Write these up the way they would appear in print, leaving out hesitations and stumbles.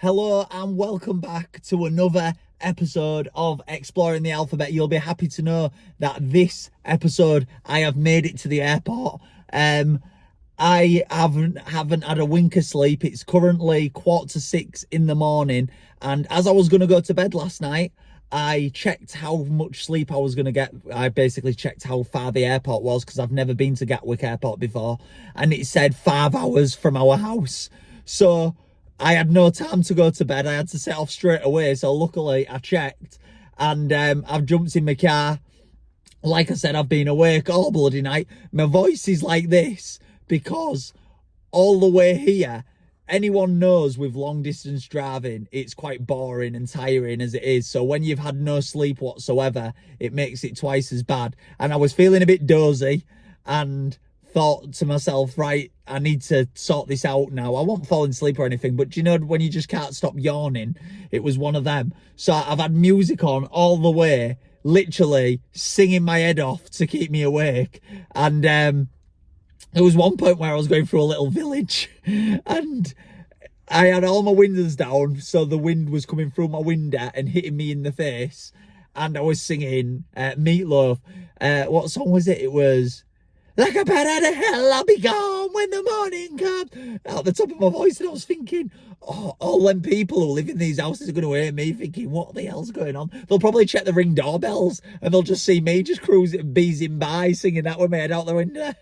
Hello and welcome back to another episode of Exploring the Alphabet. You'll be happy to know that this episode I have made it to the airport. I haven't had a wink of sleep. It's currently 5:45 in the morning, and as I was going to go to bed last night, I checked how much sleep I was going to get. I basically checked how far the airport was because I've never been to Gatwick Airport before, and it said 5 hours from our house. So I had no time to go to bed. I had to set off straight away. So luckily I checked, and I've jumped in my car. Like I said, I've been awake all bloody night. My voice is like this because all the way here, anyone knows with long distance driving, it's quite boring and tiring as it is. So when you've had no sleep whatsoever, it makes it twice as bad. And I was feeling a bit dozy and thought to myself, right, I need to sort this out now. I won't fall asleep or anything, but do you know when you just can't stop yawning? It was one of them. So I've had music on all the way, literally singing my head off to keep me awake. And there was one point where I was going through a little village and I had all my windows down, so the wind was coming through my window and hitting me in the face. And I was singing Meatloaf. What song was it? It was "Like a bat out of hell, I'll be gone when the morning comes," out the top of my voice. And I was thinking, oh, all them people who live in these houses are going to hear me thinking, what the hell's going on? They'll probably check the Ring doorbells and they'll just see me just cruising, beezing by, singing that with my head out the window.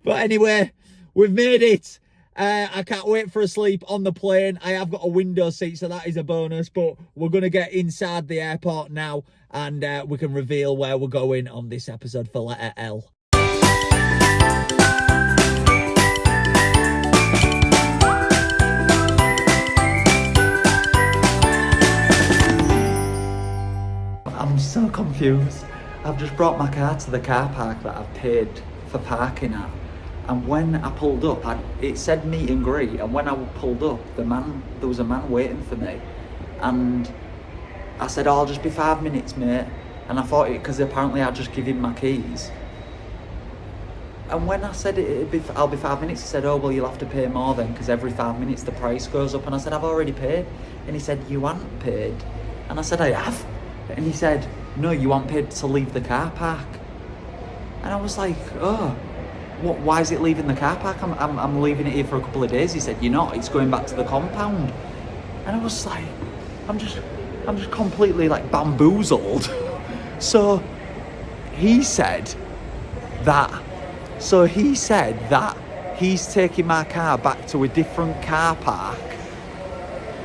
But anyway, we've made it. I can't wait for a sleep on the plane. I have got a window seat, so that is a bonus. But we're going to get inside the airport now, and we can reveal where we're going on this episode for letter L. I'm so confused. I've just brought my car to the car park that I've paid for parking at, and when I pulled up, it said meet and greet, and when I pulled up, there was a man waiting for me, and I said, oh, I'll just be 5 minutes, mate. And I thought it, because apparently I'd just give him my keys. And when I said I'll be 5 minutes, he said, oh, well, you'll have to pay more then, because every 5 minutes the price goes up. And I said, I've already paid. And he said, you haven't paid. And I said, I have. And he said, no, you haven't paid to leave the car park. And I was like, oh, what? Why is it leaving the car park? I'm leaving it here for a couple of days. He said, you're not, it's going back to the compound. And I was like, I'm just completely like bamboozled. So he said that he's taking my car back to a different car park.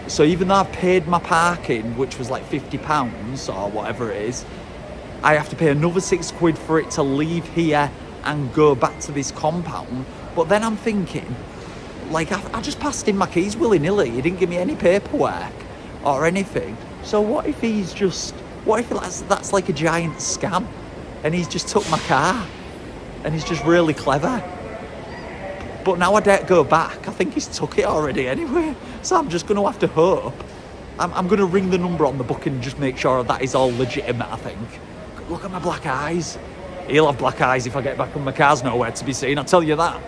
So even though I've paid my parking, which was like £50 or whatever it is, I have to pay another £6 for it to leave here and go back to this compound. But then I'm thinking, like, I just passed in my keys willy-nilly. He didn't give me any paperwork or anything. So what if that's like a giant scam and he's just took my car and he's just really clever? But now I dare go back. I think he's took it already anyway. So I'm just going to have to hope. I'm going to ring the number on the booking and just make sure that is all legitimate, I think. Look at my black eyes. He'll have black eyes if I get back and my car's nowhere to be seen, I'll tell you that.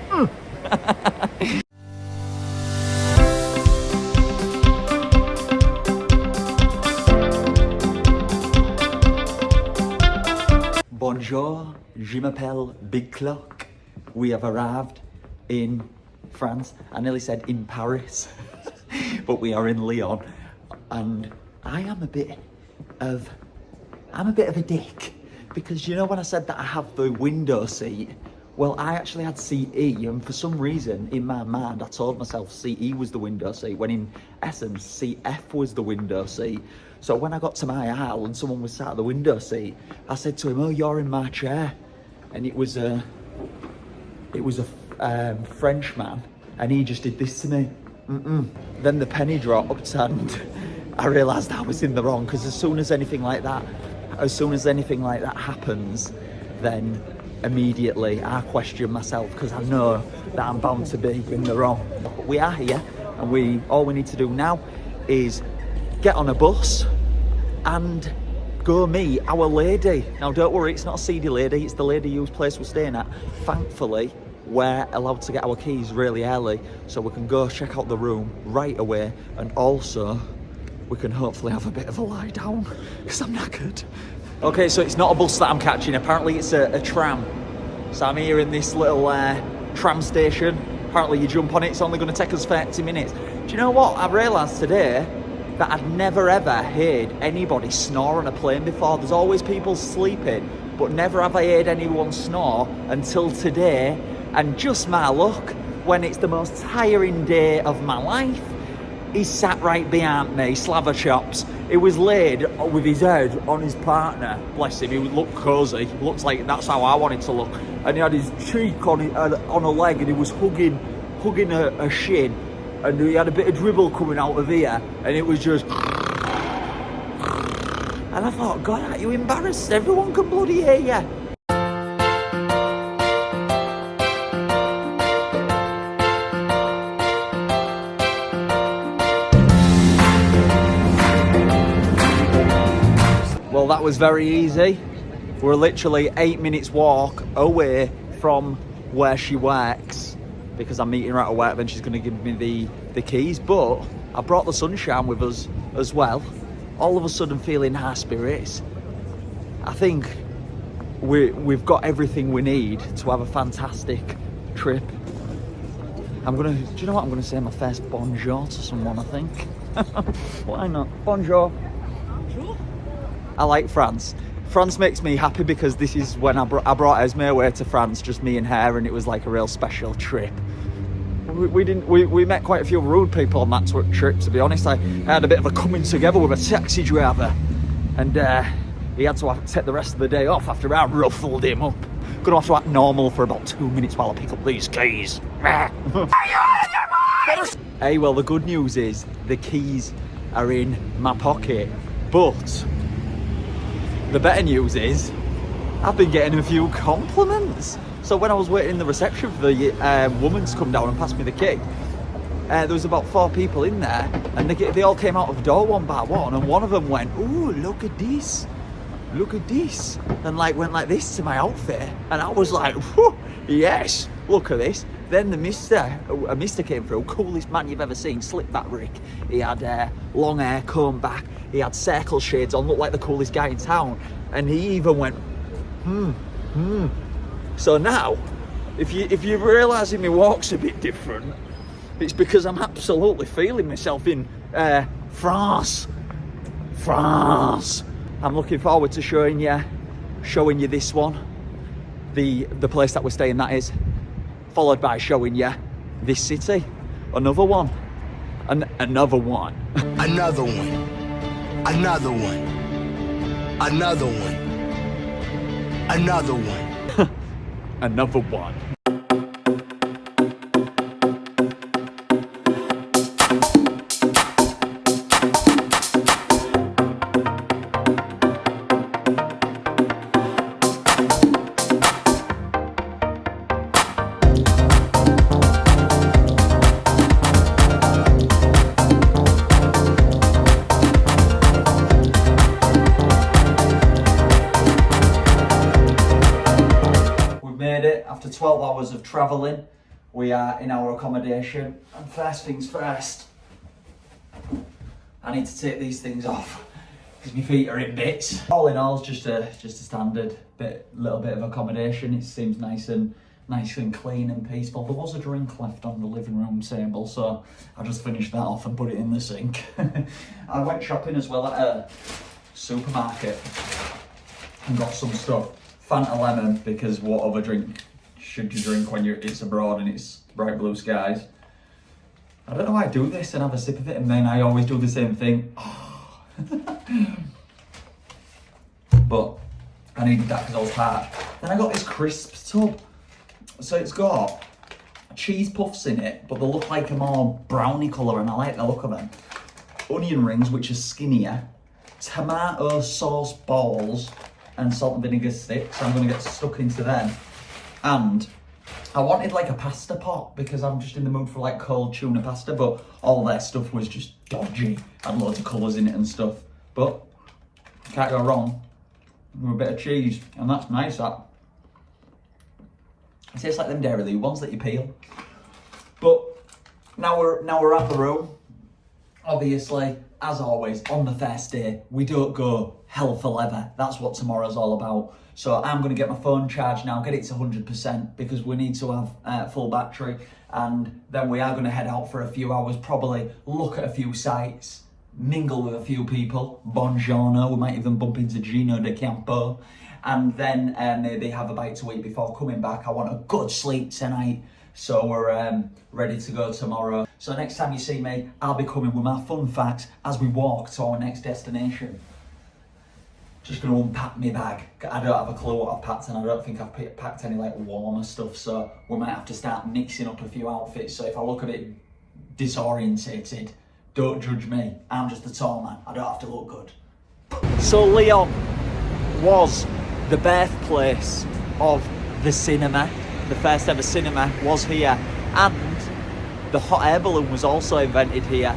Bonjour, je m'appelle Big Clock. We have arrived in France. I nearly said in Paris, but we are in Lyon, and I am a bit of a dick, because you know when I said that I have the window seat, well, I actually had seat E, and for some reason in my mind I told myself seat E was the window seat, when in essence seat F was the window seat. So when I got to my aisle and someone was sat at the window seat, I said to him, oh, you're in my chair. And it was a French man, and he just did this to me. Then the penny dropped and I realised I was in the wrong, because as soon as anything like that happens, then immediately I question myself, because I know that I'm bound to be in the wrong. But we are here, and all we need to do now is get on a bus and go meet our lady. Now don't worry, it's not a seedy lady, it's the lady whose place we're staying at. Thankfully, we're allowed to get our keys really early, so we can go check out the room right away, and also we can hopefully have a bit of a lie down, because I'm knackered. Okay, so it's not a bus that I'm catching, apparently it's a tram. So I'm here in this little tram station. Apparently you jump on it, it's only going to take us 30 minutes. Do you know what? I've realised today that I'd never ever heard anybody snore on a plane before. There's always people sleeping, but never have I heard anyone snore until today. And just my luck, when it's the most tiring day of my life, he sat right behind me, slaver chops. He was laid with his head on his partner. Bless him, he looked cosy. Looks like that's how I wanted to look. And he had his cheek on a leg, and he was hugging a shin. And he had a bit of dribble coming out of here, and it was just... And I thought, God, aren't you embarrassed? Everyone can bloody hear you. Well, that was very easy. We're literally 8 minutes walk away from where she works, because I'm meeting her at her work, then she's going to give me the keys. But I brought the sunshine with us as well. All of a sudden feeling high spirits. I think we've got everything we need to have a fantastic trip. Do you know what? I'm gonna say my first bonjour to someone, I think. Why not? Bonjour. Bonjour. I like France. France makes me happy because this is when I brought Esme away to France, just me and her, and it was like a real special trip. We met quite a few rude people on that trip, to be honest. I had a bit of a coming together with a taxi driver, and he had to take the rest of the day off after I ruffled him up. Gonna have to act normal for about 2 minutes while I pick up these keys. Hey, well, the good news is the keys are in my pocket, but the better news is I've been getting a few compliments. So when I was waiting in the reception for the woman to come down and pass me the key, there was about 4 people in there, and they all came out of the door one by one, and one of them went, "Ooh, look at this, and like went like this to my outfit, and I was like, yes, look at this. Then the mister came through, coolest man you've ever seen, slick back Rick. He had long hair, combed back, he had circle shades on, looked like the coolest guy in town, and he even went, So now, if you're realising my walk's a bit different, it's because I'm absolutely feeling myself in France. I'm looking forward to showing you this one, the place that we're staying, that is, followed by showing you this city, another one, another one, another one, another one, another one, another one, another one. After 12 hours of travelling, we are in our accommodation, and first things first, I need to take these things off because my feet are in bits. All in all, it's just a standard little bit of accommodation. It seems nice and clean and peaceful. There was a drink left on the living room table, so I just finished that off and put it in the sink. I went shopping as well at a supermarket and got some stuff. Fanta lemon, because what other drink should you drink when it's abroad and it's bright blue skies? I don't know why I do this and have a sip of it, and then I always do the same thing. Oh. But I needed that because I was tired. Then I got this crisps tub. So it's got cheese puffs in it, but they look like a more browny colour, and I like the look of them. Onion rings, which are skinnier. Tomato sauce balls and salt and vinegar sticks. So I'm going to get stuck into them. And I wanted like a pasta pot because I'm just in the mood for like cold tuna pasta, but all their stuff was just dodgy. Had loads of colours in it and stuff. But can't go wrong with a bit of cheese, and that's nice, that. It tastes like them Dairy Loo ones that you peel. But now we're at the room. Obviously, as always, on the first day, we don't go hell for leather. That's what tomorrow's all about. So I'm going to get my phone charged now, get it to 100% because we need to have full battery. And then we are going to head out for a few hours, probably look at a few sites, mingle with a few people. Buongiorno, we might even bump into Gino de Campo. And then maybe have a bite to eat before coming back. I want a good sleep tonight. So we're ready to go tomorrow. So next time you see me, I'll be coming with my fun facts as we walk to our next destination. Just going to unpack my bag. I don't have a clue what I've packed, and I don't think I've packed any like warmer stuff, so we might have to start mixing up a few outfits. So if I look a bit disorientated, don't judge me. I'm just a tall man. I don't have to look good. So Lyon was the birthplace of the cinema. The first ever cinema was here, and the hot air balloon was also invented here.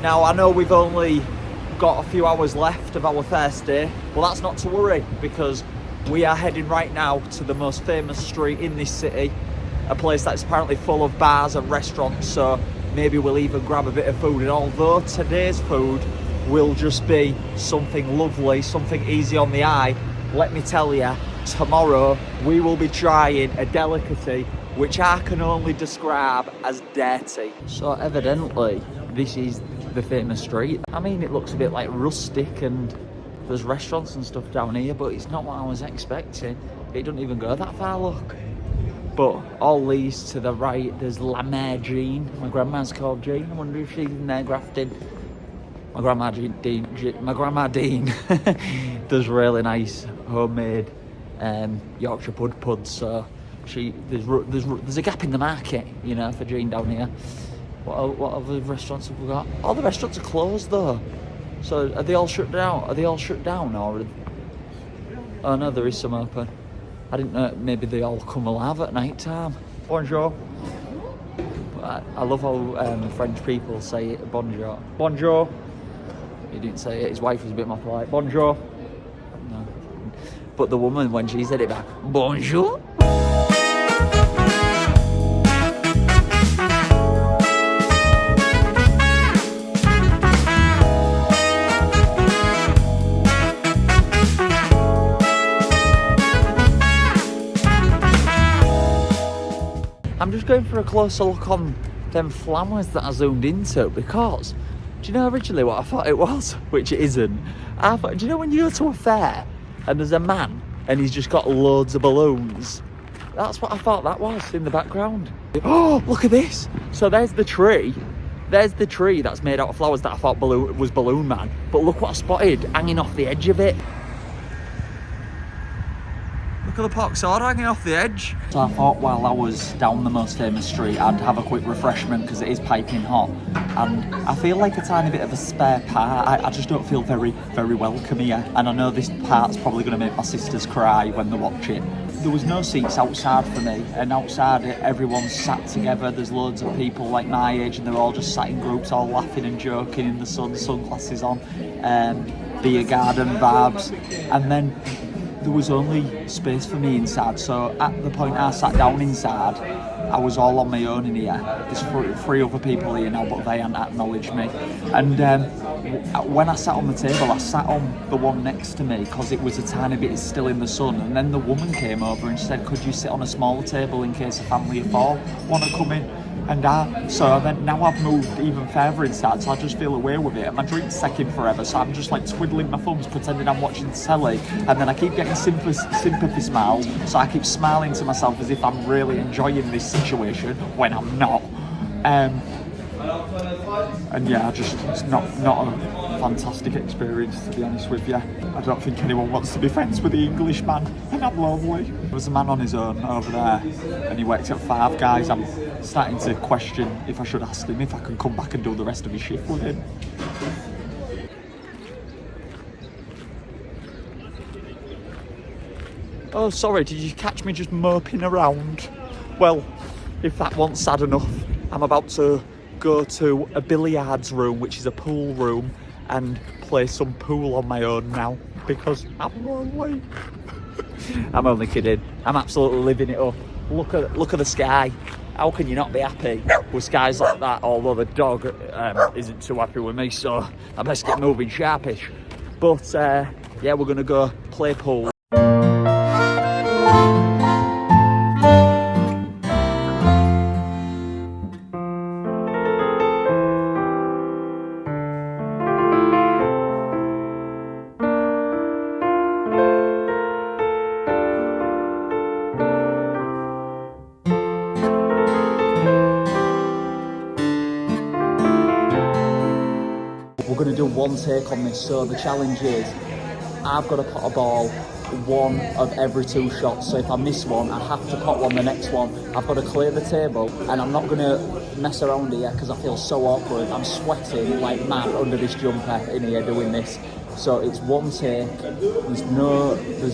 Now I know we've only got a few hours left of our first day. Well, that's not to worry, because we are heading right now to the most famous street in this city, a place that's apparently full of bars and restaurants, so maybe we'll even grab a bit of food. And although today's food will just be something lovely, something easy on the eye, let me tell you, tomorrow we will be trying a delicacy which I can only describe as dirty. So evidently this is the famous street. I mean, it looks a bit like rustic and there's restaurants and stuff down here, but it's not what I was expecting. It doesn't even go that far, look. But all these to the right, there's La Mère Jean. My grandma's called Jean. I wonder if she's in there grafting. My grandma Dean does really nice homemade Yorkshire puds. So there's a gap in the market, you know, for Jean down here. What other restaurants have we got? All the restaurants are closed though. So are they all shut down? Or oh no, there is some open. I didn't know, maybe they all come alive at night time. Bonjour. I love how French people say it, bonjour. Bonjour. He didn't say it, his wife was a bit more polite. Bonjour. No. But the woman, when she said it back, bonjour. I'm just going for a closer look on them flowers that I zoomed into, because do you know originally what I thought it was? Which it isn't. I thought, do you know when you go to a fair and there's a man and he's just got loads of balloons? That's what I thought that was in the background. Oh, look at this. So there's the tree. There's the tree that's made out of flowers that I thought was Balloon Man. But look what I spotted hanging off the edge of it. Look at the Parc sword hanging off the edge. So I thought while I was down the most famous street, I'd have a quick refreshment because it is piping hot. And I feel like a tiny bit of a spare part. I just don't feel very, very welcome here. And I know this part's probably going to make my sisters cry when they watch it. There was no seats outside for me, and outside everyone's sat together. There's loads of people like my age, and they're all just sat in groups, all laughing and joking in the sun, sunglasses on, beer garden vibes. And then there was only space for me inside, so at the point I sat down inside, I was all on my own in here. There's three other people here now, but they hadn't acknowledged me. And when I sat on the table, I sat on the one next to me because it was a tiny bit still in the sun. And then the woman came over and she said, could you sit on a smaller table in case a family of four want to come in? And so then now I've moved even further inside, so I just feel away with it. And my drink's taking forever, so I'm just like twiddling my thumbs, pretending I'm watching telly. And then I keep getting sympathy smiles, so I keep smiling to myself as if I'm really enjoying this situation when I'm not. And yeah, it's not a fantastic experience, to be honest with you. I don't think anyone wants to be friends with the Englishman, and I'm lonely. There was a man on his own over there, and he works at Five Guys. I'm starting to question if I should ask him if I can come back and do the rest of his shift with him. Oh, sorry, did you catch me just moping around? Well, if that wasn't sad enough, I'm about to go to a billiards room, which is a pool room, and play some pool on my own now because I'm lonely. I'm only kidding. I'm absolutely living it up. look at the sky. How can you not be happy with skies like that? Although the dog isn't too happy with me, so I best get moving sharpish. But yeah, we're gonna go play pool. We're going to do one take on this, so the challenge is I've got to pot a ball one of every 2 shots, so if I miss one I have to pot one the next one. I've got to clear the table, and I'm not going to mess around here because I feel so awkward. I'm sweating like mad under this jumper in here doing this, so it's one take. There's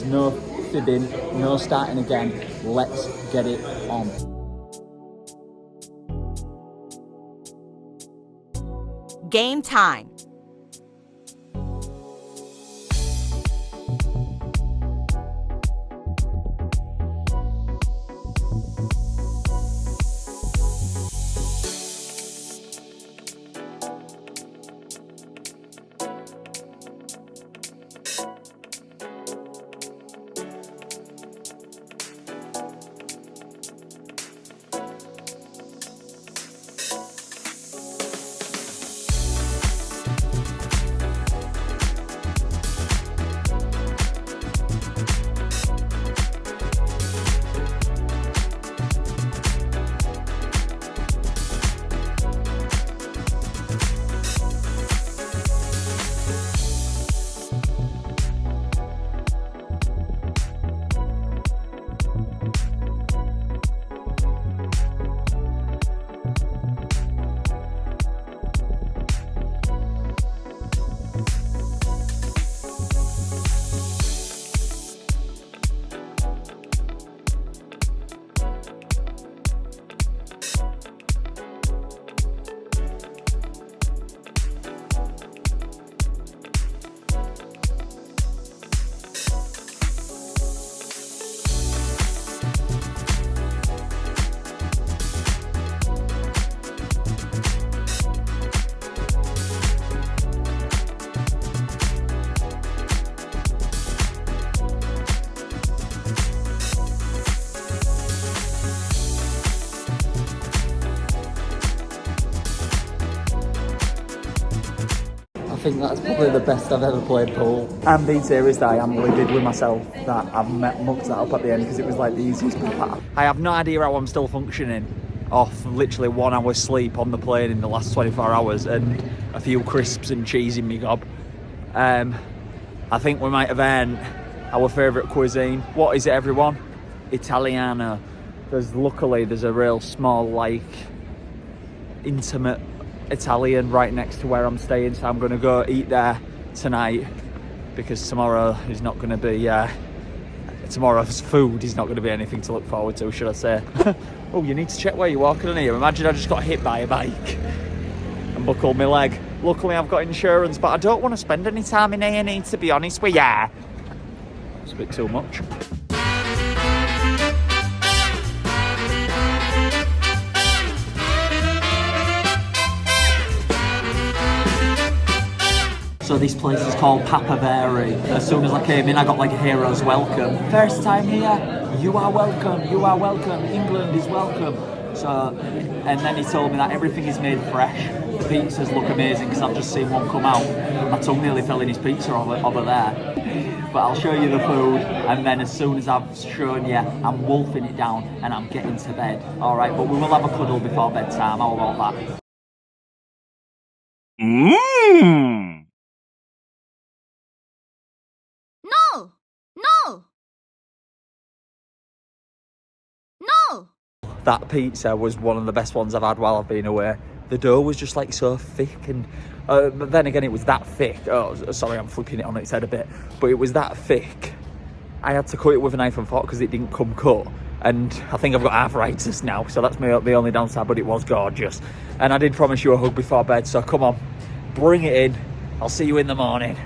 no fibbing, no starting again. Let's get it on. Game time. I think that's probably the best I've ever played pool. And being serious, I am livid with myself that I've mucked that up at the end because it was like the easiest part. I have no idea how I'm still functioning off literally 1 hour's sleep on the plane in the last 24 hours and a few crisps and cheese in me gob. I think we might have earned our favourite cuisine. What is it, everyone? Italiano. Luckily there's a real small, like, intimate Italian right next to where I'm staying, so I'm going to go eat there tonight because tomorrow is not going to be tomorrow's food is not going to be anything to look forward to, should I say. Oh, you need to check where you're walking in here. Imagine I just got hit by a bike and buckled my leg. Luckily I've got insurance, but I don't want to spend any time in A&E, to be honest with ya. It's a bit too much. So this place is called Papaveri. As soon as I came in, I got like a hero's welcome. First time here, you are welcome, England is welcome. So, and then he told me that everything is made fresh. The pizzas look amazing because I've just seen one come out. My tongue nearly fell in his pizza over there. But I'll show you the food, and then as soon as I've shown you, I'm wolfing it down and I'm getting to bed. All right, but we will have a cuddle before bedtime. How about that? No! That pizza was one of the best ones I've had while I've been away. The dough was just like so thick, and but then again it was that thick. Oh, sorry, I'm flipping it on its head a bit, but it was that thick. I had to cut it with a knife and fork because it didn't come cut, and I think I've got arthritis now, so that's the only downside, but it was gorgeous. And I did promise you a hug before bed, so come on, bring it in. I'll see you in the morning.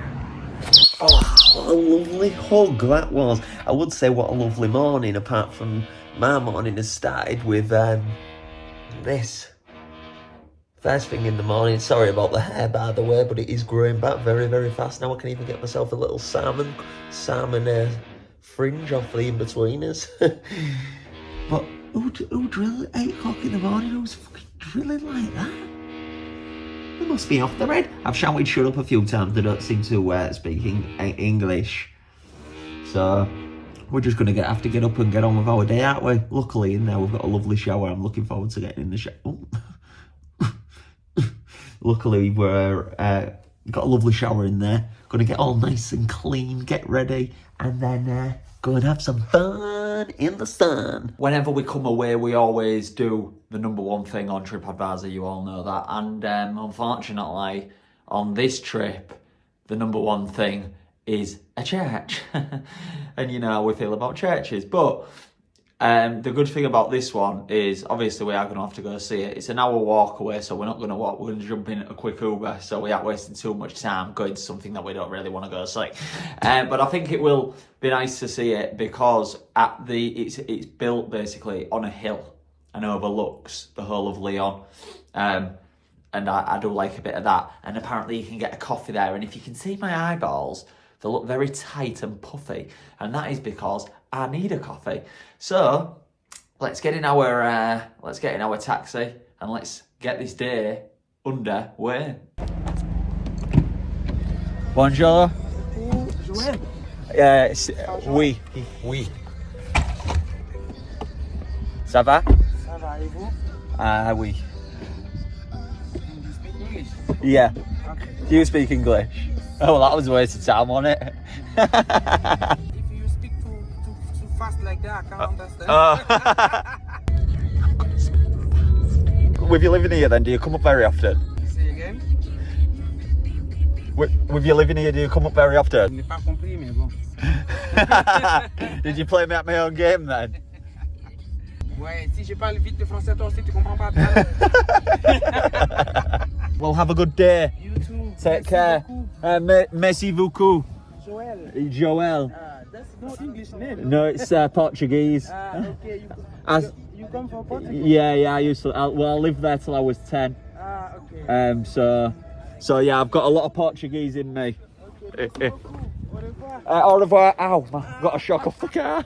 Oh, what a lovely hug that was. I would say what a lovely morning, apart from my morning has started with this. First thing in the morning, sorry about the hair by the way, but it is growing back very, very fast. Now I can even get myself a little salmon fringe off the in-betweeners. But who drilled at 8 o'clock in the morning? Who's fucking drilling like that? They must be off their head. I've shouted shut up a few times. They don't seem to speak English. So we're just going to have to get up and get on with our day, aren't we? Luckily in there we've got a lovely shower. I'm looking forward to getting in the shower. Luckily we're got a lovely shower in there. Going to get all nice and clean, get ready, and then go and have some fun in the sun. Whenever we come away, we always do the number one thing on TripAdvisor, you all know that. And unfortunately, on this trip, the number one thing is a church. And you know how we feel about churches. But the good thing about this one is, obviously, we are going to have to go see it. It's an hour walk away, so we're not going to walk. We're going to jump in a quick Uber, so we aren't wasting too much time going to something that we don't really want to go see. But I think it will be nice to see it because it's built basically on a hill and overlooks the whole of Lyon. And I do like a bit of that. And apparently you can get a coffee there. And if you can see my eyeballs, they look very tight and puffy. And that is because I need a coffee. So let's get in our taxi and let's get this day underway. Bonjour. Joël. Oui. Ça va? Ça va, et vous? Ah, oui. You speak English? Yeah. Okay. Do you speak English? Oh, well, that was a waste of time, wasn't it? If you speak too fast like that, I can't understand. With you living here then, do you come up very often? Say again? With you living here, do you come up very Je often? n'ai pas compris, mais bon. Did you play me at my own game then? Ouais, si je parle vite le français, toi aussi tu comprends pas. Well, have a good day. You too. Take Merci care. beaucoup. Merci beaucoup. Joël. Joel. That's no English name. No, it's Portuguese. Okay. You come from Portugal? Yeah, I used to. I lived there till I was 10. Okay. So yeah, I've got a lot of Portuguese in me. Okay, merci beaucoup. Au revoir. Au revoir. Ow, I got a shock off the car.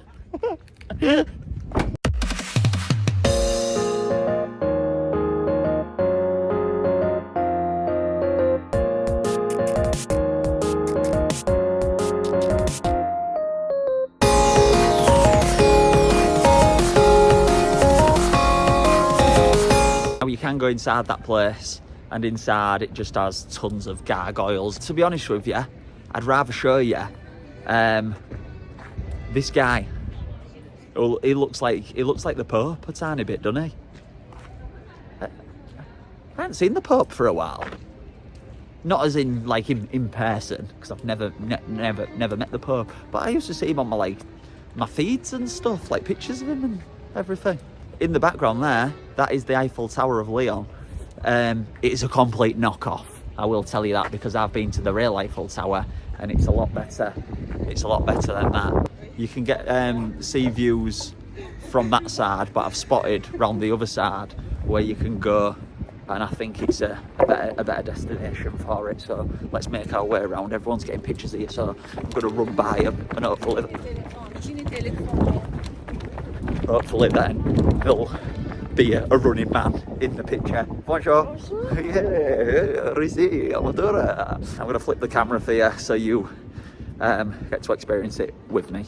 You can go inside that place, and inside it just has tons of gargoyles. To be honest with you, I'd rather show you this guy. He looks like the Pope a tiny bit, doesn't he? I haven't seen the Pope for a while. Not as in like in person, because I've never met the Pope. But I used to see him on my feeds and stuff, like pictures of him and everything. In the background there, that is the Eiffel Tower of Lyon. It is a complete knockoff. I will tell you that, because I've been to the real Eiffel Tower and it's a lot better. It's a lot better than that. You can get sea views from that side, but I've spotted round the other side where you can go, and I think it's a better destination for it. So let's make our way around. Everyone's getting pictures here, so I'm going to run by them and hopefully then there'll be a running man in the picture. Bonjour. Yeah, Risi, Amadora. I'm going to flip the camera for you so you get to experience it with me.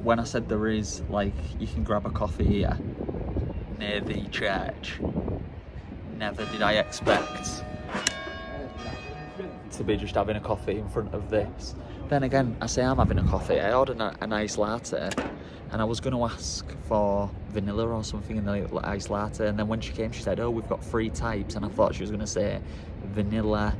When I said there is, like, you can grab a coffee here near the church, never did I expect to be just having a coffee in front of this. Then again, I say I'm having a coffee. I ordered a nice latte, and I was going to ask for vanilla or something in the iced latte, and then when she came she said, oh, we've got 3 types, and I thought she was going to say vanilla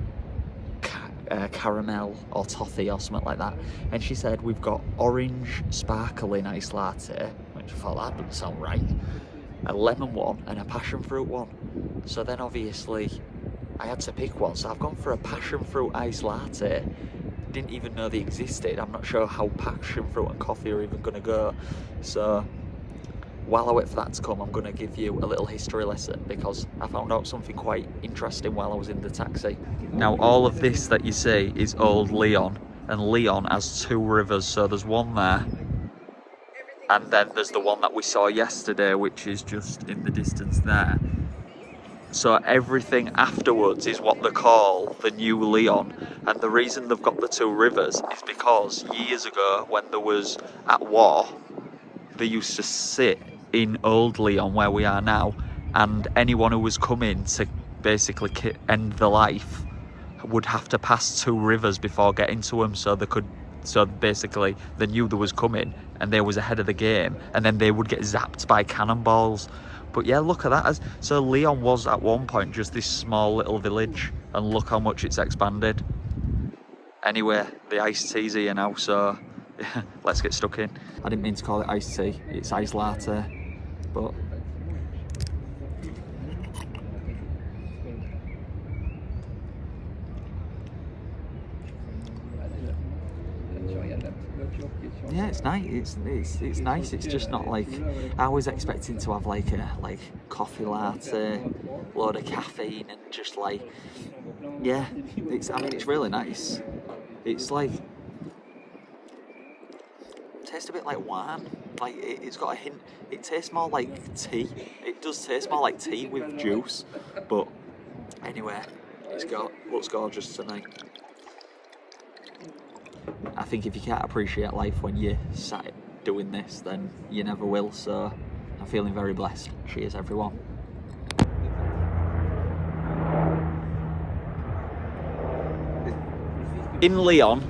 caramel or toffee or something like that. And she said, we've got orange sparkling iced latte, which I thought that doesn't sound right, a lemon one and a passion fruit one. So then obviously I had to pick one, so I've gone for a passion fruit iced latte. Didn't even know they existed. I'm not sure how passion fruit and coffee are even going to go. So while I wait for that to come, I'm going to give you a little history lesson because I found out something quite interesting while I was in the taxi. Now all of this that you see is old Lyon, and Lyon has two rivers. So there's one there, and then there's the one that we saw yesterday, which is just in the distance there. So everything afterwards is what they call the new Lyon. And the reason they've got the two rivers is because years ago, when there was at war, they used to sit in old Lyon, where we are now, and anyone who was coming to basically end the life would have to pass two rivers before getting to them, so they could. So basically, they knew there was coming, and they was ahead of the game, and then they would get zapped by cannonballs. But yeah, look at that. So Lyon was at one point just this small little village, and look how much it's expanded. Anyway, the iced tea's here now, so yeah, let's get stuck in. I didn't mean to call it iced tea, it's iced latte, but yeah, it's nice. It's nice. It's just not like I was expecting to have like a coffee latte, load of caffeine, and just like yeah. I mean, it's really nice. It's like tastes a bit like wine. Like it's got a hint. It tastes more like tea. It does taste more like tea with juice. But anyway, looks gorgeous tonight. I think if you can't appreciate life when you're sat doing this, then you never will. So I'm feeling very blessed. Cheers, everyone. In Lyon,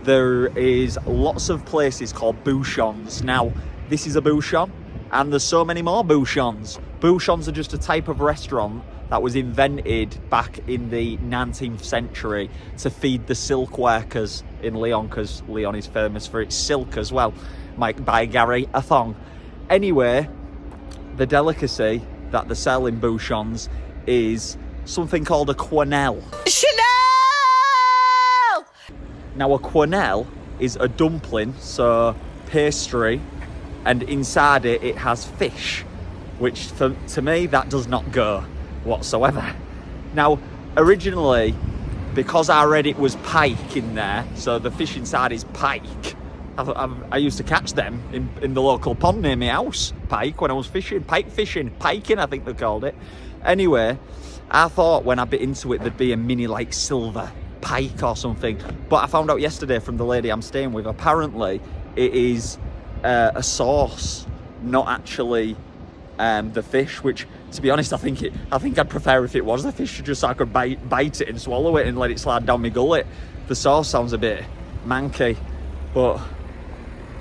there is lots of places called bouchons. Now, this is a bouchon, and there's so many more bouchons. Bouchons are just a type of restaurant that was invented back in the 19th century to feed the silk workers in Lyon, because Lyon is famous for its silk as well. By Gary, a thong. Anyway, the delicacy that they sell in bouchons is something called a quenelle. Chanel! Now, a quenelle is a dumpling, so pastry, and inside it has fish, which to me, that does not go whatsoever. Now, originally, because I read it was pike in there, so the fish inside is pike. I used to catch them in the local pond near my house, pike, when I was fishing, pike fishing, piking I think they called it. Anyway, I thought when I bit into it there'd be a mini like silver pike or something, but I found out yesterday from the lady I'm staying with, apparently it is a sauce, not actually the fish, which to be honest I think I'd prefer if it was the fish, just so I could bite it and swallow it and let it slide down my gullet. The sauce sounds a bit manky, but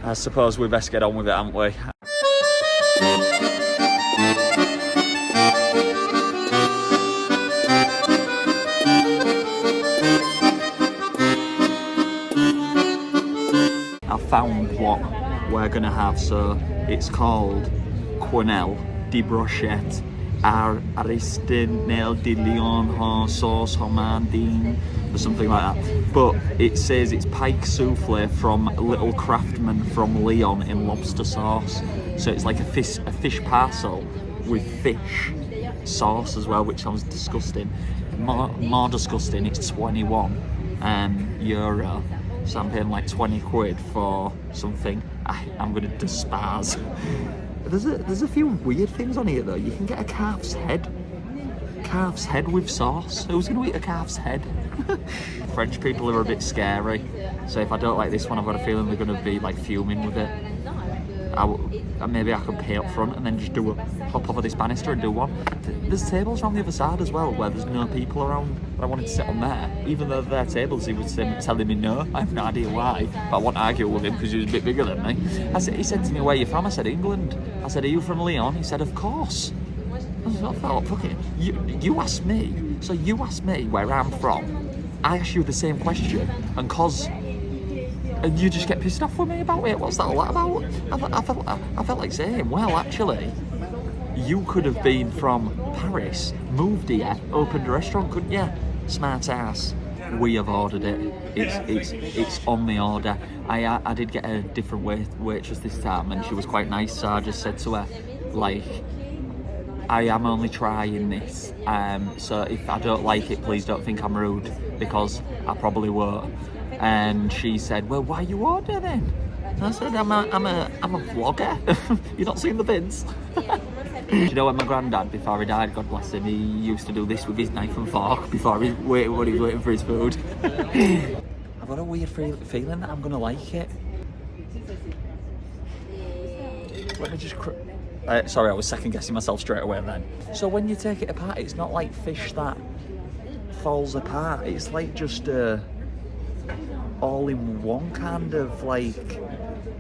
I suppose we best get on with it, haven't we? I found what we're gonna have, so it's called quenelle de brochette Aristinel de Lyon sauce homardine or something like that, but it says it's pike souffle from Little Craftsman from Lyon in lobster sauce. So it's like a fish parcel with fish sauce as well, which sounds disgusting. More disgusting, it's 21 euro, so I'm paying like 20 quid for something I'm gonna despise. There's a few weird things on here though. You can get a calf's head with sauce. Who's going to eat a calf's head? French people are a bit scary, so if I don't like this one, I've got a feeling they're going to be like fuming with it. Maybe I could pay up front and then just hop over this banister and do one. There's tables around the other side as well where there's no people around, but I wanted to sit on there. Even though they're tables, he was telling me no. I have no idea why, but I won't argue with him because he was a bit bigger than me. He said to me, where are you from? I said, England. I said, are you from Lyon? He said, of course. I thought, fuck it. You asked me, so you asked me where I'm from. I asked you the same question, and you just get pissed off with me about it. What's that all about? I felt like saying, well, actually, you could have been from Paris, moved here, opened a restaurant, couldn't you? Smart ass. We have ordered it. It's on the order. I did get a different waitress this time, and she was quite nice. So I just said to her, like, I am only trying this. So if I don't like it, please don't think I'm rude, because I probably won't. And she said, well, why you order then? And I said, I'm a vlogger. You not seen the vids? You know, when my granddad, before he died, God bless him, he used to do this with his knife and fork before when he was waiting for his food. I've got a weird feeling that I'm gonna like it. Let me just. Sorry, I was second guessing myself straight away then. So when you take it apart, it's not like fish that falls apart. It's like just all in one kind of like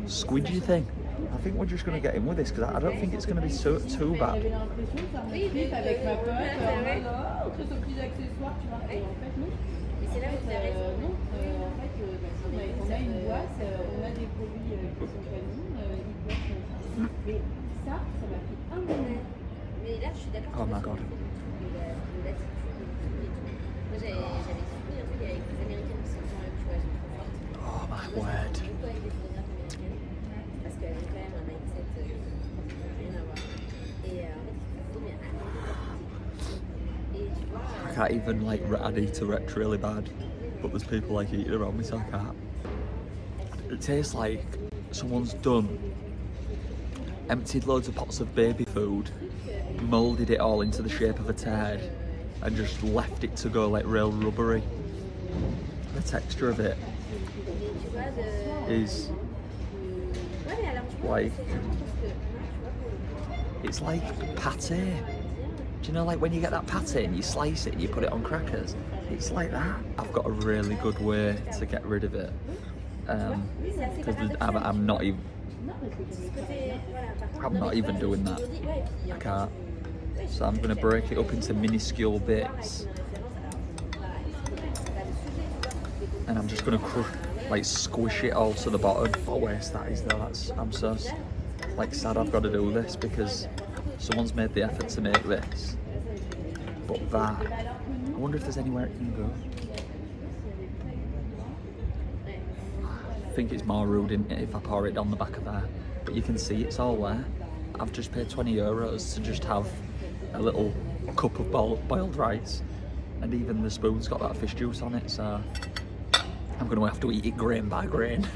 squidgy thing. I think we're just going to get in with this because I don't think it's going to be too bad. Oh my god. Oh my word. I can't even like, I need to retch really bad, but there's people like eating around me, so I can't. It tastes like someone's emptied loads of pots of baby food, moulded it all into the shape of a turd, and just left it to go like real rubbery. The texture of it is like, it's like pate. Do you know, like when you get that pate and you slice it and you put it on crackers? It's like that. I've got a really good way to get rid of it. Because I'm not even doing that. I can't. So I'm going to break it up into minuscule bits. And I'm just going to squish it all to the bottom. What a waste that is though. I'm so like sad I've got to do this because someone's made the effort to make this. But that, I wonder if there's anywhere it can go. I think it's more rude if I pour it on the back of there. But you can see it's all there. I've just paid €20 to just have a little cup of boiled rice. And even the spoon's got that fish juice on it, so I'm going to have to eat it grain by grain.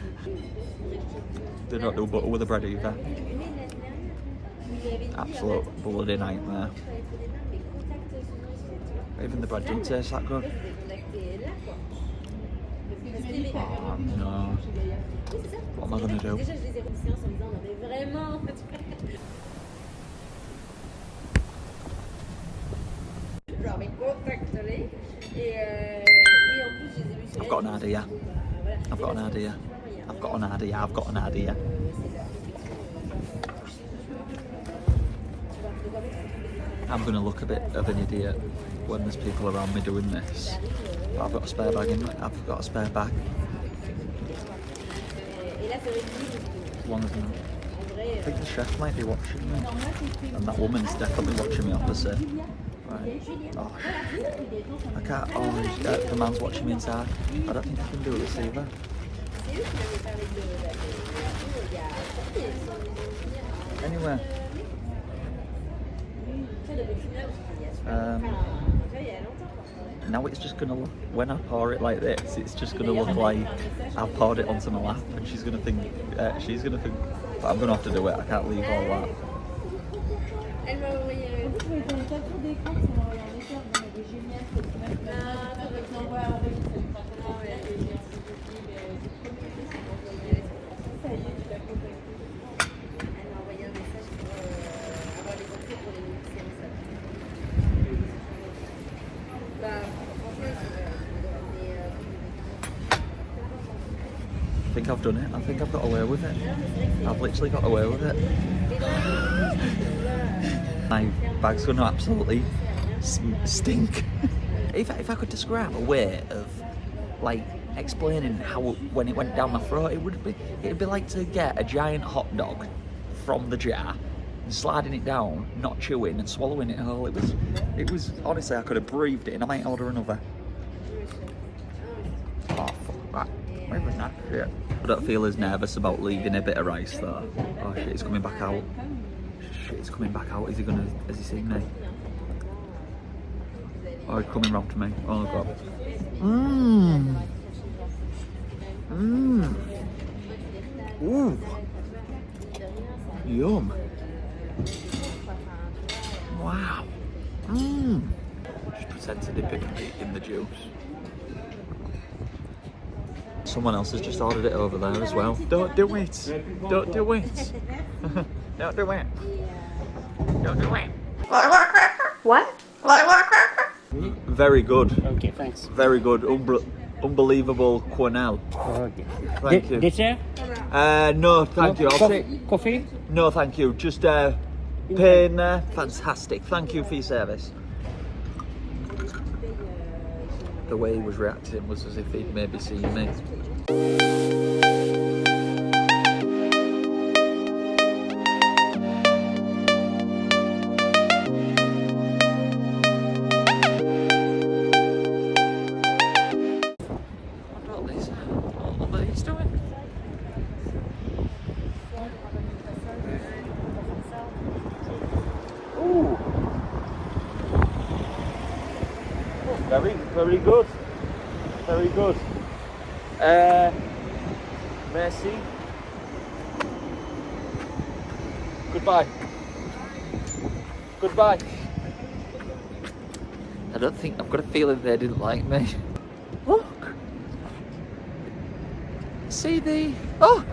They don't do butter with the bread either. Absolute bloody nightmare. Even the bread doesn't taste that good. Oh no. What am I going to do? I've got an idea. I've got an idea. I've got an idea. I've got an idea. I'm going to look a bit of an idiot when there's people around me doing this. But I've got a spare bag in. I've got a spare bag. As long as I'm... I think the chef might be watching me. And that woman's definitely watching me opposite. Right. Oh, I can't... Oh, the man's watching me inside. I don't think I can do this either. Anyway. Now it's just gonna look, when I pour it like this, it's just gonna look like I've poured it onto my lap, and she's gonna think, but I'm gonna have to do it. I can't leave all that. I think I've done it. I think I've got away with it. I've literally got away with it. My bag's going to absolutely stink. If I could describe a way of like explaining how when it went down my throat, it'd be like to get a giant hot dog from the jar and sliding it down, not chewing and swallowing it whole. It was honestly, I could have breathed it in. I might order another. Oh fuck that. Where was that shit? I don't feel as nervous about leaving a bit of rice though. Oh shit, it's coming back out. Shit, it's coming back out. Has he seen me? Oh, he's coming round to me. Oh god. Ooh. Yum. Wow. Just pretend to dip it in the juice. Someone else has just ordered it over there as well. Don't do it. Don't do it. Don't do it. Don't do it. What? Very good. Okay, thanks. Very good. Unbelievable quenelle. Okay. Thank you. Dessert? No, thank you. I'll take... Coffee? No, thank you. Just pay in there. Fantastic. Thank you for your service. The way he was reacting was as if he'd maybe seen me. What he's doing? Ooh. Very, very good. Very good. Merci. Goodbye. Goodbye. I don't think, I've got a feeling they didn't like me. Look. See the, oh.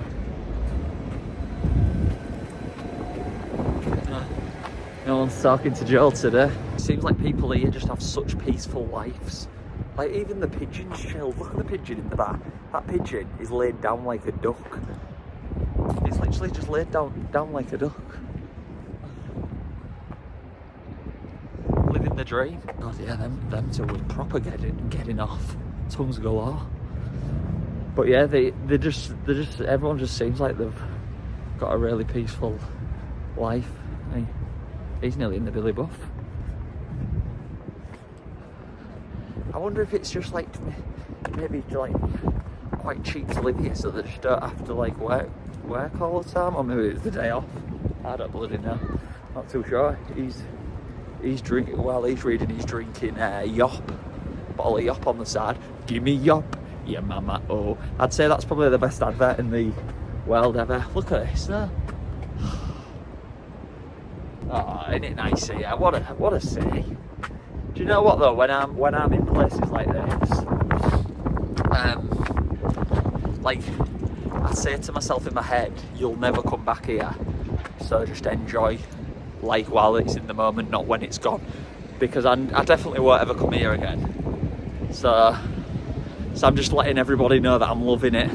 No one's talking to Joel today. It seems like people here just have such peaceful lives. Like even the pigeon's chilled. Look at the pigeon in the back. That pigeon is laid down like a duck. It's literally just laid down like a duck. Living the dream. God yeah, them two was proper getting off. Tongues galore. But yeah, they just everyone just seems like they've got a really peaceful life. He's nearly in the Billy Buff. I wonder if it's just like maybe like quite cheap to live here, so they just don't have to like work all the time, or maybe it's the day off. I don't bloody know. Not too sure. He's drinking while he's reading. He's drinking Yop, bottle of Yop on the side. Give me Yop, yeah mama. Oh, I'd say that's probably the best advert in the world ever. Look at this. Oh, isn't it nice here? What a city. Do you know what though? When I'm in places like this, like I say to myself in my head, you'll never come back here. So just enjoy, like while it's in the moment, not when it's gone. Because I definitely won't ever come here again. So I'm just letting everybody know that I'm loving it.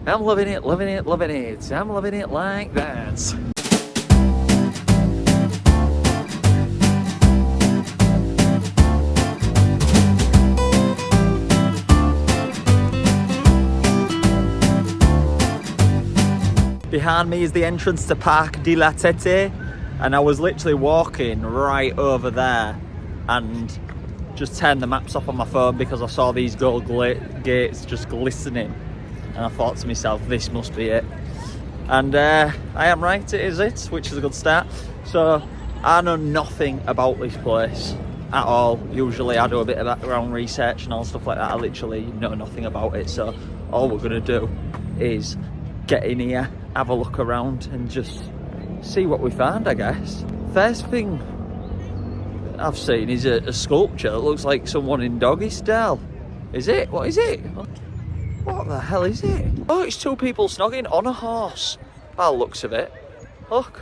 I'm loving it, loving it, loving it. I'm loving it like that. Behind me is the entrance to Parc de la Tête, and I was literally walking right over there and just turned the maps off on my phone because I saw these gold gates just glistening, and I thought to myself, this must be it. And I am right, it is it, which is a good start. So I know nothing about this place at all. Usually I do a bit of background research and all stuff like that. I literally know nothing about it, so all we're gonna do is get in here, have a look around and just see what we find, I guess. First thing I've seen is a sculpture that looks like someone in doggy style. Is it? What is it? What the hell is it? Oh, it's two people snogging on a horse. By the looks of it. Look.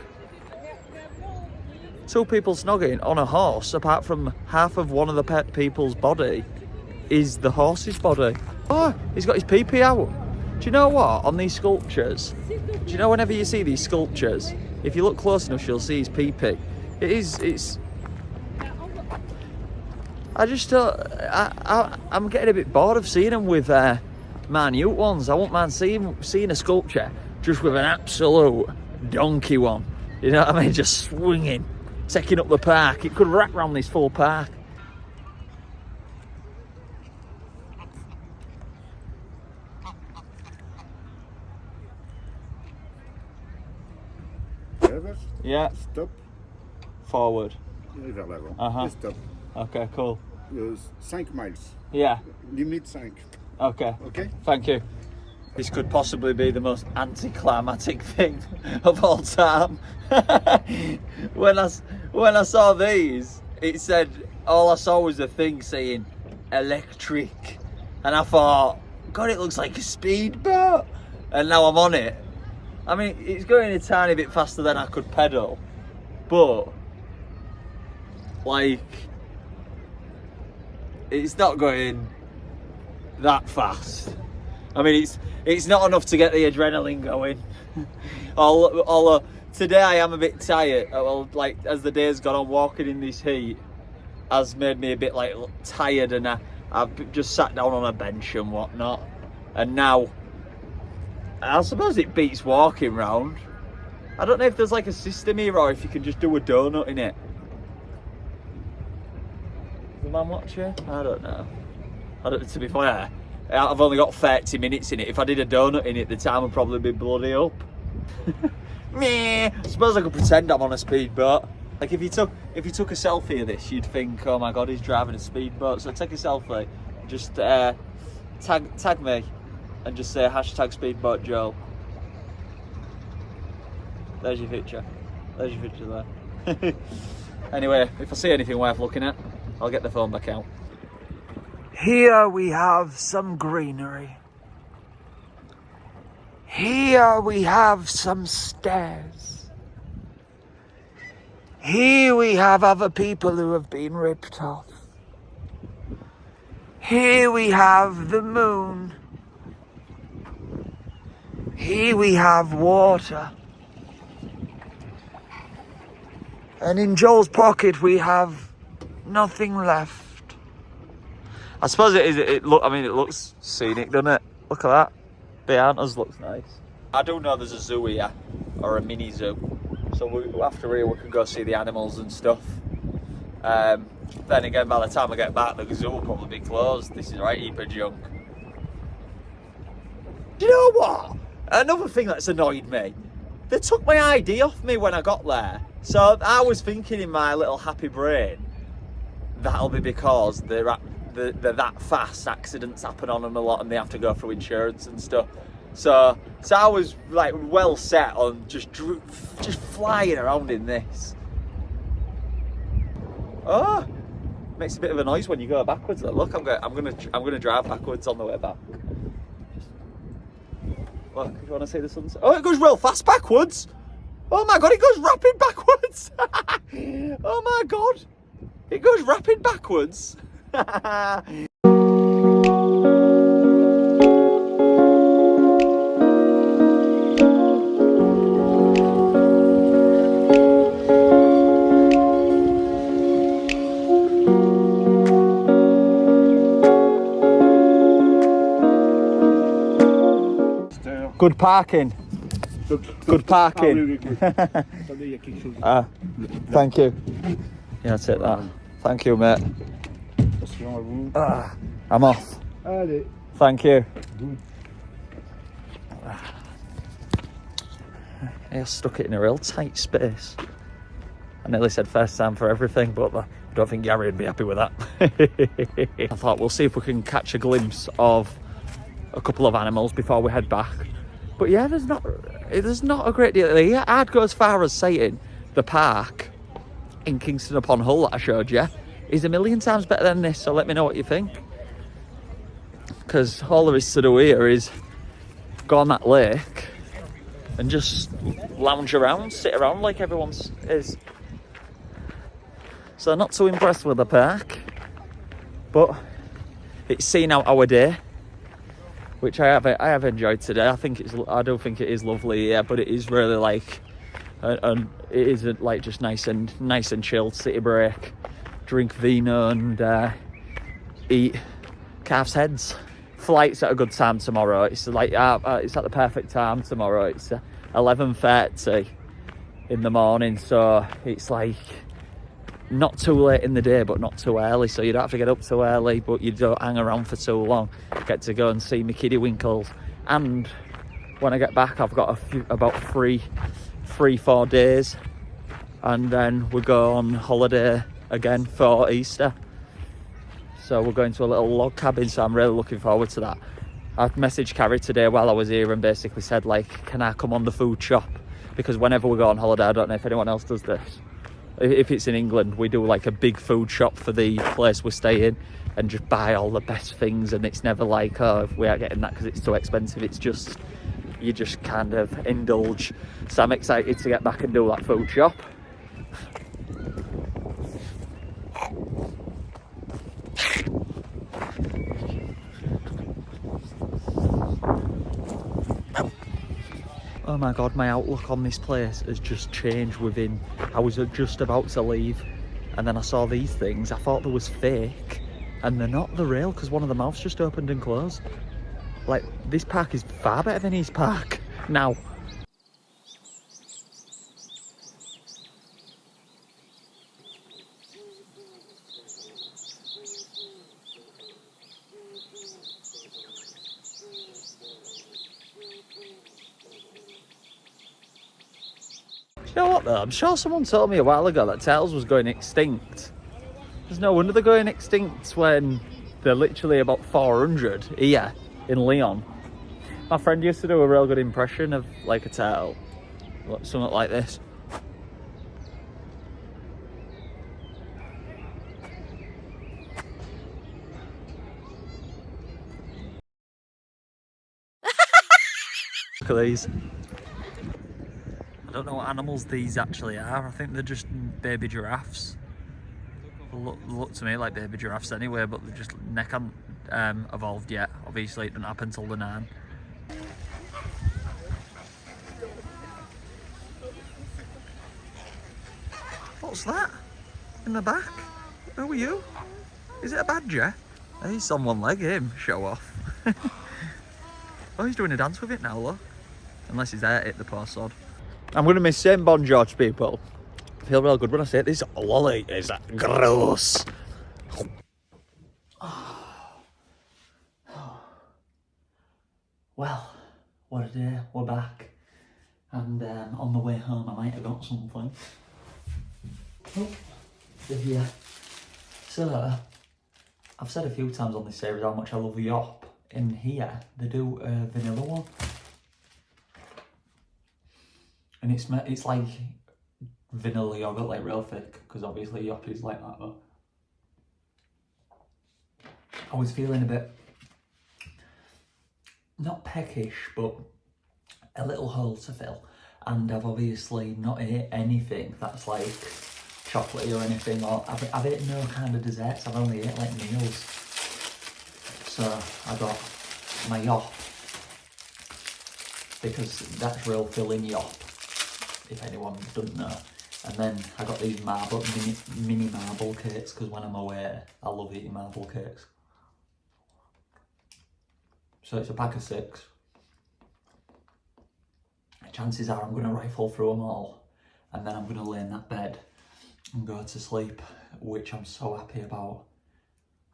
Two people snogging on a horse, apart from half of one of the pet people's body is the horse's body. Oh, he's got his pee-pee out. Do you know what? On these sculptures, do you know whenever you see these sculptures, if you look close enough, you'll see his pee-pee. It's... I just don't. I'm getting a bit bored of seeing them with minute ones. I won't mind seeing a sculpture just with an absolute donkey one. You know what I mean? Just swinging, taking up the park. It could wrap around this full park. Reverse, Yeah. stop, Forward. et vers l'avant. Uh-huh. Et stop. Okay, cool. 5 miles. Yeah. Limite 5. Okay. Okay? Thank you. This could possibly be the most anticlimactic thing of all time. when I saw these, it said, all I saw was a thing saying electric. And I thought, God, it looks like a speedboat. And now I'm on it. I mean, it's going a tiny bit faster than I could pedal. But, like, it's not going that fast. I mean, it's not enough to get the adrenaline going. Although today I am a bit tired. Well, like as the day's gone on, walking in this heat has made me a bit like tired, and I've just sat down on a bench and whatnot. And now, I suppose it beats walking round. I don't know if there's like a system here or if you can just do a donut in it. Is the man watching? I don't know. To be fair, I've only got 30 minutes in it. If I did a donut in it, the time would probably be bloody up. Meh. I suppose I could pretend I'm on a speedboat. Like if you took a selfie of this, you'd think, oh my God, he's driving a speedboat. So take a selfie, just tag me, and just say hashtag speedboat Joel. There's your picture. There's your picture there. Anyway, if I see anything worth looking at, I'll get the phone back out. Here we have some greenery. Here we have some stairs. Here we have other people who have been ripped off. Here we have the moon. Here we have water. And in Joel's pocket we have nothing left. I suppose it is. It looks scenic, doesn't it? Look at that. Behind us looks nice. I do know there's a zoo here, or a mini zoo. So after here we can go see the animals and stuff. Then again, by the time I get back, the zoo will probably be closed. This is right heap of junk. Do you know what? Another thing that's annoyed me. They took my ID off me when I got there. So I was thinking in my little happy brain, that'll be because they're that fast, accidents happen on them a lot and they have to go through insurance and stuff. So I was like well set on just flying around in this. Oh, makes a bit of a noise when you go backwards. Look, I'm gonna drive backwards on the way back. Look, do you want to see the sunset? Oh, it goes real fast backwards. Oh my God, it goes rapid backwards. Oh my God, it goes rapid backwards. Good parking. Good parking. Thank you. Yeah, I'll take that. Thank you, mate. I'm off. Allez. Thank you. I stuck it in a real tight space. I nearly said first time for everything, but I don't think Gary would be happy with that. I thought we'll see if we can catch a glimpse of a couple of animals before we head back. But yeah, there's not a great deal here. I'd go as far as saying the park in Kingston upon Hull that I showed you is a million times better than this, so let me know what you think. Because all there is to do here is go on that lake and just lounge around, sit around like everyone is. So not too impressed with the park, but it's seen out our day, which I have enjoyed today. I do think it is lovely, yeah, but it is really like, and it is like just nice and chilled city break. drink vino and eat calf's heads. Flight's at a good time tomorrow. It's like it's at the perfect time tomorrow. It's 11:30 in the morning, so it's like not too late in the day but not too early, so you don't have to get up too early but you don't hang around for too long. Get to go and see my kiddie winkles, and when I get back I've got about 3-4 days, and then we go on holiday again for Easter. So we're going to a little log cabin, so I'm really looking forward to that. I messaged Carrie today while I was here and basically said, like, can I come on the food shop? Because whenever we go on holiday, I don't know if anyone else does this, if it's in England, we do like a big food shop for the place we're staying and just buy all the best things, and it's never like, oh, we are getting that because it's too expensive. It's just, you just kind of indulge. So I'm excited to get back and do that food shop. Oh my god, my outlook on this place has just changed within... I was just about to leave and then I saw these things. I thought they was fake and they're not. They're real because one of the mouths just opened and closed. Like, this park is far better than East Park now. You know what though, I'm sure someone told me a while ago that turtles was going extinct. There's no wonder they're going extinct when they're literally about 400 here in Lyon. My friend used to do a real good impression of like a turtle, something like this. Look at these. I don't know what animals these actually are. I think they're just baby giraffes. Look to me like baby giraffes anyway, but they're just neck haven't evolved yet. Obviously it doesn't happen till the 9. What's that in the back? Who are you? Is it a badger? He's on one leg, him. Show off. Oh, he's doing a dance with it now, look. Unless he's ate it, the poor sod. I'm going to miss St. Bon George, people. I feel real good when I say it. This lolly is gross. Well, what a day. We're back. And on the way home, I might have got something. Oh, they're here. So, I've said a few times on this series how much I love Yop. In here, they do a vanilla one. And it's like vanilla yogurt, like real thick, because obviously Yop is like that though. I was feeling a bit, not peckish, but a little hole to fill. And I've obviously not ate anything that's like chocolatey or anything, or I've eaten no kind of desserts, I've only ate like meals. So I got my Yop, because that's real filling Yop, if anyone doesn't know. And then I got these mini marble cakes, because when I'm away I love eating marble cakes. So it's a pack of 6. Chances are I'm going to rifle through them all, and then I'm going to lay in that bed and go to sleep, which I'm so happy about.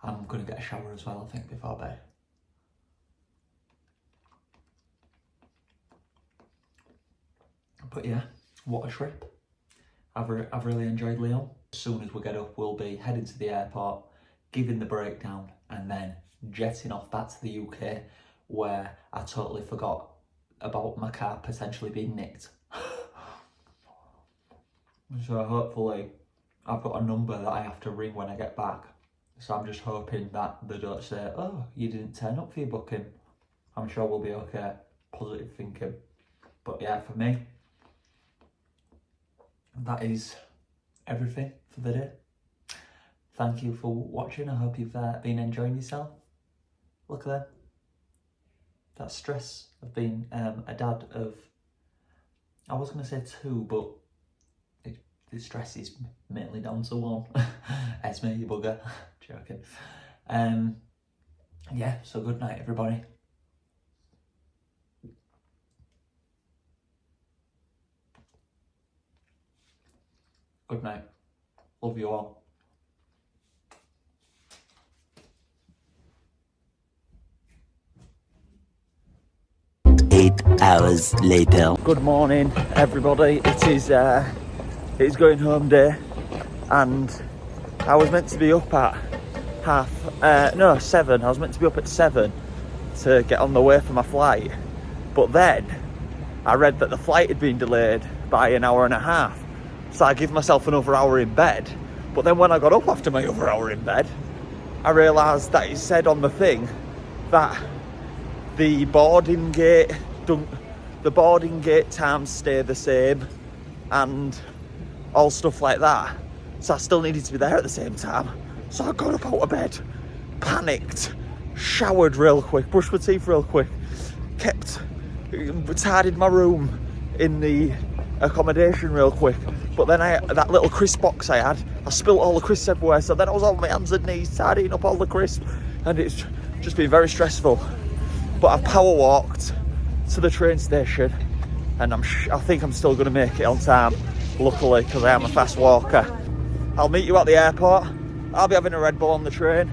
I'm going to get a shower as well, I think, before bed. But yeah, what a trip. I've really enjoyed Lyon. As soon as we get up, we'll be heading to the airport, giving the breakdown, and then jetting off back to the UK, where I totally forgot about my car potentially being nicked. So hopefully I've got a number that I have to ring when I get back. So I'm just hoping that they don't say, oh, you didn't turn up for your booking. I'm sure we'll be okay. Positive thinking. But yeah, for me, that is everything for the day. Thank you for watching. I hope you've been enjoying yourself. Look at that. That stress of being a dad of, I was going to say 2, but it's The stress is mainly down to one. Esme, you bugger. Joking. Yeah, so good night, everybody. Good night. Love you all. Eight hours later. Good morning, everybody. It's going home day, and I was meant to be up at 7. I was meant to be up at 7 to get on the way for my flight, but then I read that the flight had been delayed by an hour and a half, so I gave myself another hour in bed. But then when I got up after my other hour in bed, I realised that it said on the thing that the boarding gate times stay the same and all stuff like that, so I still needed to be there at the same time. So I got up out of bed, panicked, showered real quick, brushed my teeth real quick, tidied my room in the accommodation real quick. But then that little crisp box I spilt all the crisps everywhere, so then I was on my hands and knees tidying up all the crisps, and it's just been very stressful. But I've power walked to the train station, and I think I'm still going to make it on time, luckily, because I am a fast walker. I'll meet you at the airport. I'll be having a Red Bull on the train,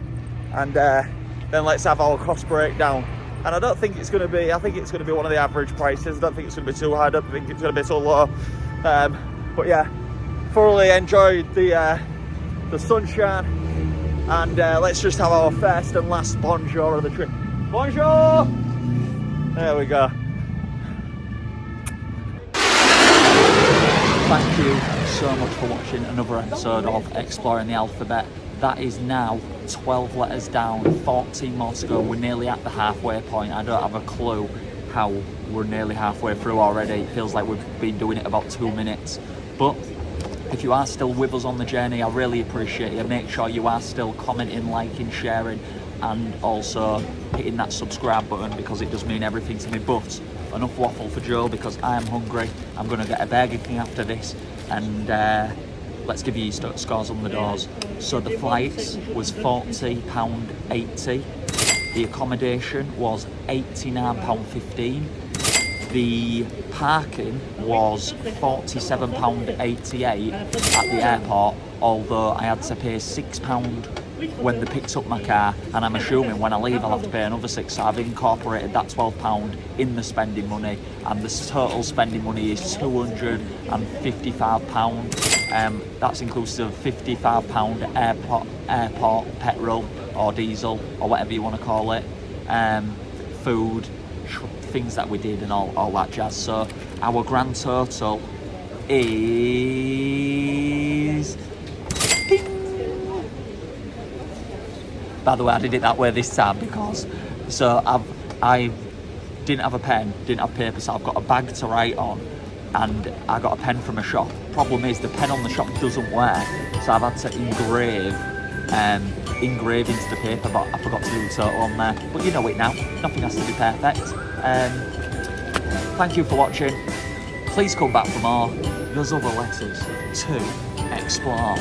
and then let's have our cost breakdown. And I don't think it's going to be, I think it's going to be one of the average prices. I don't think it's going to be too high, I don't think it's going to be too low. But yeah, thoroughly enjoyed the sunshine, and let's just have our first and last bonjour of the trip. Bonjour! There we go. Thank you so much for watching another episode of Exploring the Alphabet. That is now 12 letters down, 14 more to go. We're nearly at the halfway point. I don't have a clue how we're nearly halfway through already. It feels like we've been doing it about 2 minutes. But if you are still with us on the journey, I really appreciate you. Make sure you are still commenting, liking, sharing, and also hitting that subscribe button, because it does mean everything to me. But enough waffle for Joe, because I am hungry. I'm going to get a Burger King after this, and let's give you scores on the doors. So the flight was £40.80. The accommodation was £89.15. The parking was £47.88 at the airport, although I had to pay £6 when they picked up my car, and I'm assuming when I leave I'll have to pay another £6, so I've incorporated that £12 in the spending money, and the total spending money is £255. That's inclusive of £55 airport petrol or diesel or whatever you want to call it, food, things that we did, and all that jazz. So our grand total is... By the way, I did it that way this time because I didn't have a pen, didn't have paper, so I've got a bag to write on, and I got a pen from a shop. Problem is, the pen on the shop doesn't work, so I've had to engrave into the paper, but I forgot to do the total on there. But you know it now, nothing has to be perfect. Thank you for watching. Please come back for more. There's other letters to explore.